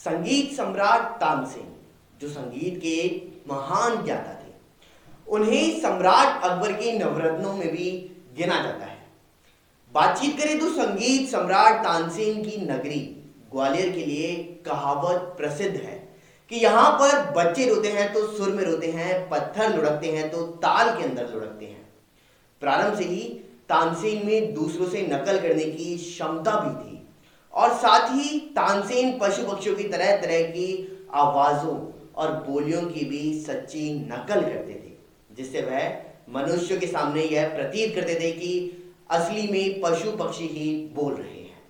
संगीत सम्राट तानसेन, जो संगीत के महान ज्ञाता थे, उन्हें सम्राट अकबर के नवरत्नों में भी गिना जाता है। बातचीत करें तो संगीत सम्राट तानसेन की नगरी ग्वालियर के लिए कहावत प्रसिद्ध है कि यहाँ पर बच्चे रोते हैं तो सुर में रोते हैं, पत्थर लुढ़कते हैं तो ताल के अंदर लुढ़कते हैं। प्रारंभ से ही तानसेन में दूसरों से नकल करने की क्षमता भी थी और साथ ही तानसेन पशु पक्षियों की तरह तरह की आवाजों और बोलियों की भी सच्ची नकल करते थे, जिससे वह मनुष्यों के सामने यह प्रतीत करते थे कि असली में पशु पक्षी ही बोल रहे हैं।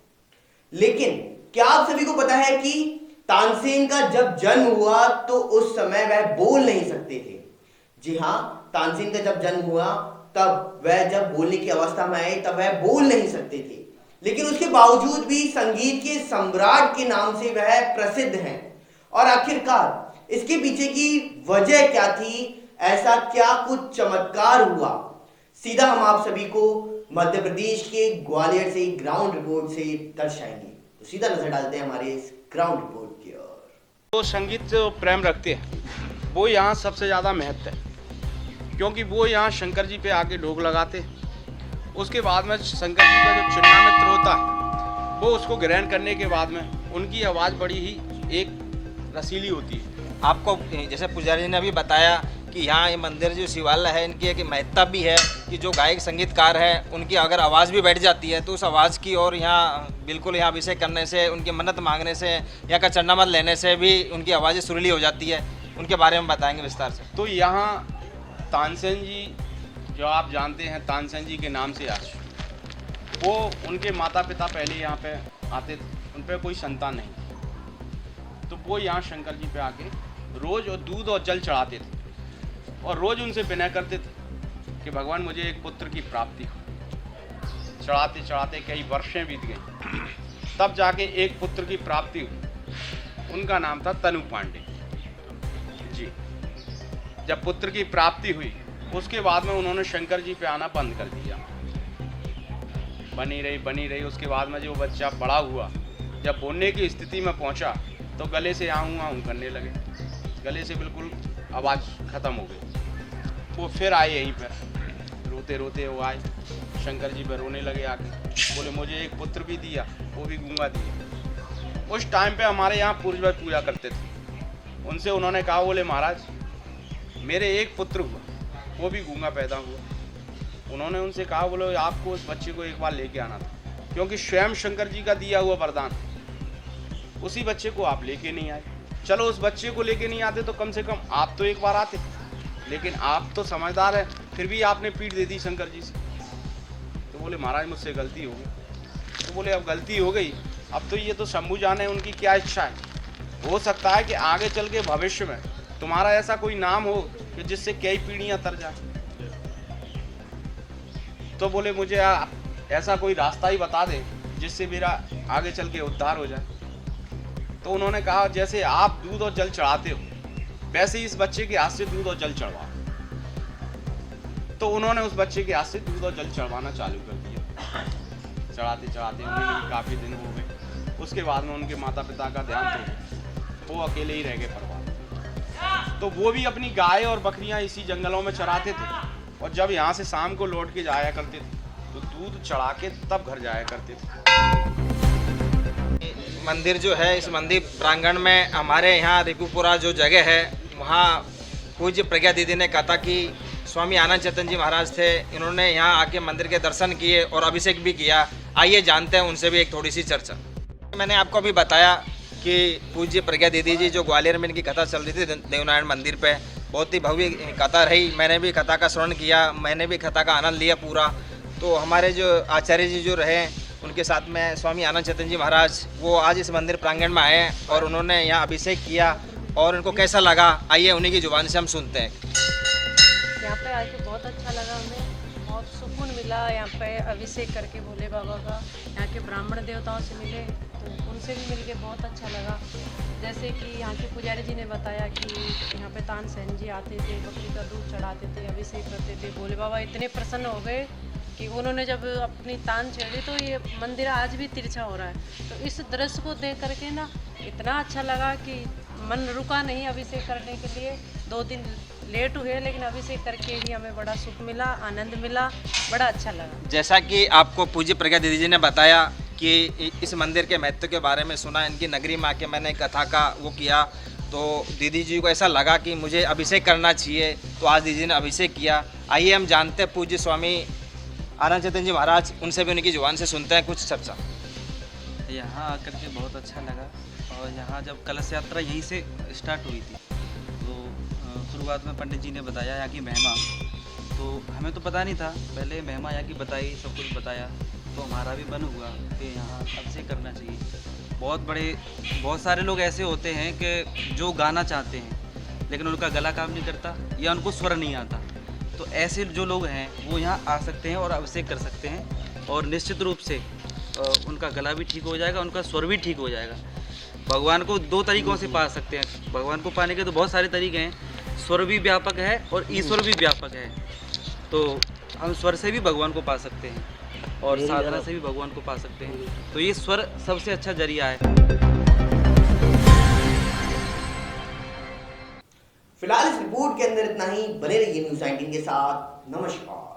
लेकिन क्या आप सभी को पता है कि तानसेन का जब जन्म हुआ तो उस समय वह बोल नहीं सकते थे। जी हाँ, तानसेन का जब जन्म हुआ तब वह जब बोलने की अवस्था में आए तब वह बोल नहीं सकते थे, लेकिन उसके बावजूद भी संगीत के सम्राट के नाम से वह प्रसिद्ध हैं। और आखिरकार इसके पीछे की वजह क्या थी, ऐसा क्या कुछ चमत्कार हुआ, सीधा हम आप सभी को मध्य प्रदेश के ग्वालियर से ग्राउंड रिपोर्ट से दर्शाएंगे। तो सीधा नजर डालते हैं हमारे इस ग्राउंड रिपोर्ट की ओर। तो संगीत से प्रेम रखते हैं वो यहाँ सबसे ज़्यादा महत्व है, क्योंकि वो यहाँ शंकर जी पे आके ढोक लगाते हैं। उसके बाद में शंकर जी का जो चिन्ना मित्र होता है वो उसको ग्रहण करने के बाद में उनकी आवाज़ बड़ी ही एक रसीली होती है। आपको जैसे पुजारी जी ने अभी बताया कि यहाँ ये मंदिर जो शिवालय है इनकी एक महत्ता भी है कि जो गायक संगीतकार हैं उनकी अगर आवाज़ भी बैठ जाती है तो उस आवाज़ की और यहाँ बिल्कुल यहाँ अभिषेक करने से, उनकी मन्नत मांगने से, यहाँ का चरणामत लेने से भी उनकी आवाज़ें सुरीली हो जाती है। उनके बारे में बताएंगे विस्तार से। तो यहाँ तानसेन जी जो आप जानते हैं तानसेन जी के नाम से आज, वो उनके माता पिता पहले यहाँ पे आते थे, उन पर कोई संतान नहीं थी, तो वो यहाँ शंकर जी पे आके रोज़ और दूध और जल चढ़ाते थे और रोज़ उनसे विनय करते थे कि भगवान मुझे एक पुत्र की प्राप्ति हो। चढ़ाते चढ़ाते कई वर्षें बीत गई, तब जाके एक पुत्र की प्राप्ति हुई। उनका नाम था तनु पांडे जी। जब पुत्र की प्राप्ति हुई उसके बाद में उन्होंने शंकर जी पे आना बंद कर दिया। बनी रही। उसके बाद में जो बच्चा बड़ा हुआ, जब बोलने की स्थिति में पहुंचा तो गले से आऊँ करने लगे, गले से बिल्कुल आवाज़ ख़त्म हो गई। वो फिर आए यहीं पर, रोते रोते वो आए शंकर जी पर रोने लगे आके, बोले मुझे एक पुत्र भी दिया, वो भी गूंगा दिया। उस टाइम पे हमारे यहाँ पूर्वज पूजा करते थे, उनसे उन्होंने कहा, बोले महाराज मेरे एक पुत्र हुआ, वो भी गूंगा पैदा हुआ। उन्होंने उनसे कहा, बोले आपको उस बच्चे को एक बार लेके आना था, क्योंकि स्वयं शंकर जी का दिया हुआ वरदान, उसी बच्चे को आप लेके नहीं आए। चलो उस बच्चे को लेके नहीं आते तो कम से कम आप तो एक बार आते, लेकिन आप तो समझदार हैं, फिर भी आपने पीठ दे दी शंकर जी से। तो बोले महाराज मुझसे गलती हो गई। तो बोले अब गलती हो गई, अब तो ये तो शंभू जाने उनकी क्या इच्छा है। हो सकता है कि आगे चल के भविष्य में तुम्हारा ऐसा कोई नाम हो कि जिससे कई पीढ़ियां तर जाए। तो बोले मुझे ऐसा कोई रास्ता ही बता दे जिससे मेरा आगे चल के उद्धार हो जाए। तो उन्होंने कहा, जैसे आप दूध और जल चढ़ाते हो वैसे ही इस बच्चे के हाथ से दूध और जल चढ़वाओ। तो उन्होंने उस बच्चे के हाथ से दूध और जल चढ़वाना चालू कर दिया। चढ़ाते चढ़ाते उन्हें भी काफ़ी दिन हो गए। उसके बाद में उनके माता पिता का ध्यान तो वो अकेले ही रह गए परिवार। तो वो भी अपनी गाय और बकरियां इसी जंगलों में चराते थे और जब यहाँ से शाम को लौट के जाया करते थे तो दूध चढ़ा के तब घर जाया करते थे। मंदिर जो है, इस मंदिर प्रांगण में हमारे यहाँ रिपुपुरा जो जगह है वहाँ पूज्य प्रज्ञा दीदी ने कहा था कि स्वामी आनंद चेतन जी महाराज थे, इन्होंने यहाँ आके मंदिर के दर्शन किए और अभिषेक भी किया। आइए जानते हैं उनसे भी एक थोड़ी सी चर्चा। मैंने आपको अभी बताया कि पूज्य प्रज्ञा दीदी जी जो ग्वालियर में इनकी कथा चल रही थी देवनारायण मंदिर पे, बहुत ही भव्य कथा रही। मैंने भी कथा का श्रवण किया, मैंने भी कथा का आनंद लिया पूरा। तो हमारे जो आचार्य जी जो रहे उनके साथ में स्वामी आनंद चेतन जी महाराज, वो आज इस मंदिर प्रांगण में आए और उन्होंने यहाँ अभिषेक किया और उनको कैसा लगा, आइए उन्हीं की जुबान से हम सुनते हैं। यहाँ पे आके बहुत अच्छा लगा, हमें बहुत सुकून मिला। यहाँ पे अभिषेक करके भोले बाबा का, यहाँ के ब्राह्मण देवताओं से मिले तो उनसे भी मिल के बहुत अच्छा लगा। जैसे कि यहाँ के पुजारी जी ने बताया कि यहाँ पे तानसेन जी आते थे, बकरी का दूध चढ़ाते थे, अभिषेक करते थे। भोले बाबा इतने प्रसन्न हो गए कि उन्होंने जब अपनी तान छेड़ी तो ये मंदिर आज भी तिरछा हो रहा है। तो इस दृश्य को देख करके ना इतना अच्छा लगा कि मन रुका नहीं अभिषेक करने के लिए। 2 दिन लेट हुए लेकिन अभिषेक करके ही हमें बड़ा सुख मिला, आनंद मिला, बड़ा अच्छा लगा। जैसा कि आपको पूज्य प्रज्ञा दीदी जी ने बताया कि इस मंदिर के महत्व के बारे में सुना, इनकी नगरी में आके मैंने कथा का वो किया, तो दीदी जी को ऐसा लगा कि मुझे अभिषेक करना चाहिए, तो आज दीदी ने अभिषेक किया। आइए हम जानते हैं पूज्य स्वामी आनंद चेतन जी महाराज, उनसे भी उनकी जुबान से सुनते हैं कुछ चर्चा। यहाँ आकर के बहुत अच्छा लगा। और यहाँ जब कलश यात्रा यहीं से स्टार्ट हुई थी तो शुरुआत में पंडित जी ने बताया यहाँ की महिमा, तो हमें तो पता नहीं था, पहले महिमा यहाँ की बताई, सब कुछ बताया, तो हमारा भी मन हुआ कि यहाँ अभिषेक करना चाहिए। बहुत सारे लोग ऐसे होते हैं कि जो गाना चाहते हैं लेकिन उनका गला काम नहीं करता या उनको स्वर नहीं आता, तो ऐसे जो लोग हैं वो यहाँ आ सकते हैं और अभिषेक कर सकते हैं और निश्चित रूप से उनका गला भी ठीक हो जाएगा, उनका स्वर भी ठीक हो जाएगा। भगवान को 2 तरीक़ों से पा सकते हैं। भगवान को पाने के तो बहुत सारे तरीके हैं, स्वर भी व्यापक है और ईश्वर भी व्यापक है। तो हम स्वर से भी भगवान को पा सकते हैं और साधना से भी भगवान को पा सकते हैं। तो ये स्वर सबसे अच्छा जरिया है। फिलहाल इस रिपोर्ट के अंदर इतना ही। बने रहिए न्यूज़ 19 के साथ। नमस्कार।